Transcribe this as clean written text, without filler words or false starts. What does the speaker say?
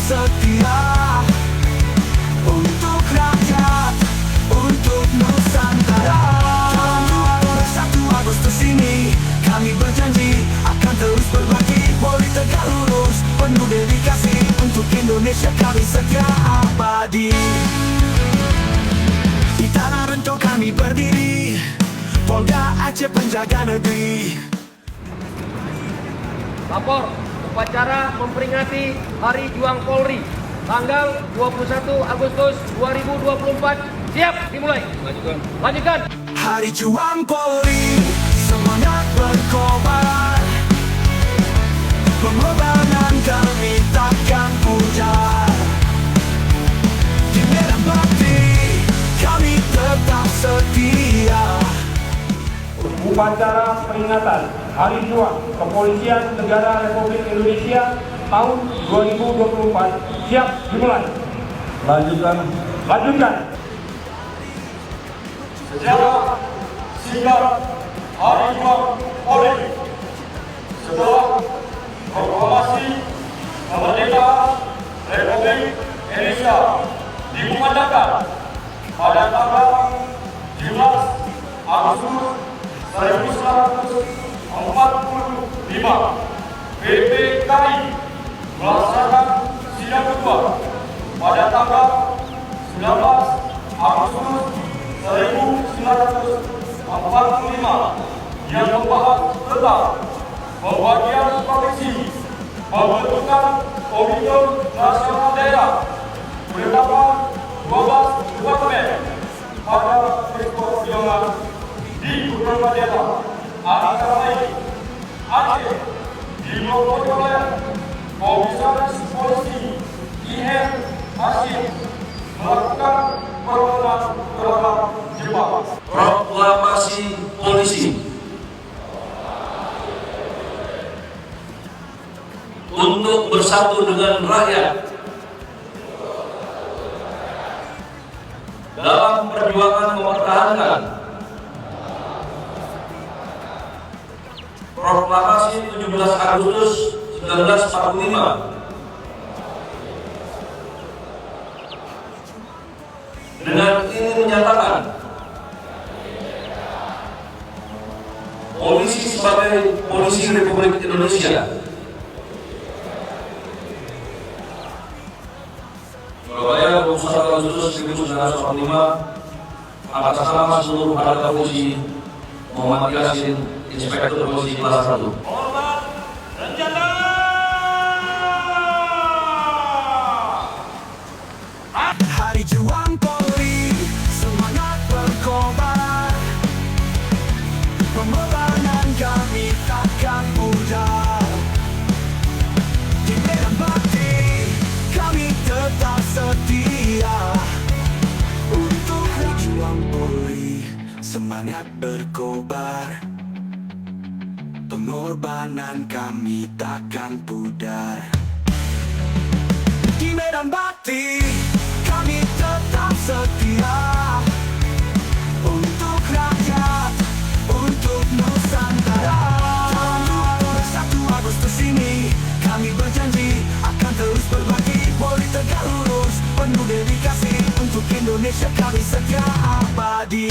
setia. Untuk rakyat, untuk Nusantara. Dalam 21 Agustus ini kami berjanji akan terus berbagi, polri tegak lurus, penuh dedikasi. Untuk Indonesia kami setia abadi. Di tanah rentau kami berdiri, Polda Aceh penjaga negeri. Lapor upacara memperingati Hari Juang Polri tanggal 21 Agustus 2024 siap dimulai. Lanjutkan. Hari Juang Polri, semangat berkobar, pengorbanan kami takkan pudar. Di medan bakti kami tetap setia. Upacara peringatan Hari Juang Kepolisian Negara Republik Indonesia tahun 2024 siap dimulai. Lanjutkan. Sejarah singkat Hari Juang Polri setelah proklamasi kemerdekaan Republik Indonesia dikumandangkan pada tanggal 17 Agustus 1945, PPKI melaksanakan sidang kedua pada tanggal 19 Agustus 1945 yang membahas tentang pembagian provinsi, pembentukan Komite Nasional Daerah, penetapan 12 departemen pada peristiwa perjuangan di beberapa daerah antara lain Aceh dipimpin oleh Komisaris Polisi IM Hashim melakukan perlawanan terhadap Jepang. Proklamasi polisi untuk bersatu dengan rakyat dalam perjuangan mempertahankan Proklamasi 17 Agustus 1945 dengan ini menyatakan polisi sebagai polisi Republik Indonesia. Surabaya 21 Agustus 1945 atas nama seluruh anggota polisi, Muhammad Yasin, Inspektur Polisi Kelas 1. Hormat dan jaga. Hari Juang Polri, semangat berkobar, pengorbanan kami takkan pudar. Di medan bakti kami tetap setia. Untuk Hari Juang Polri, semangat berkobar, pengorbanan kami takkan pudar. Di medan bakti kami tetap setia. Untuk rakyat, untuk Nusantara. Dalam 21 Agustus ini kami berjanji akan terus berbagi, polri tegak lurus, penuh dedikasi. Untuk Indonesia kami setia abadi.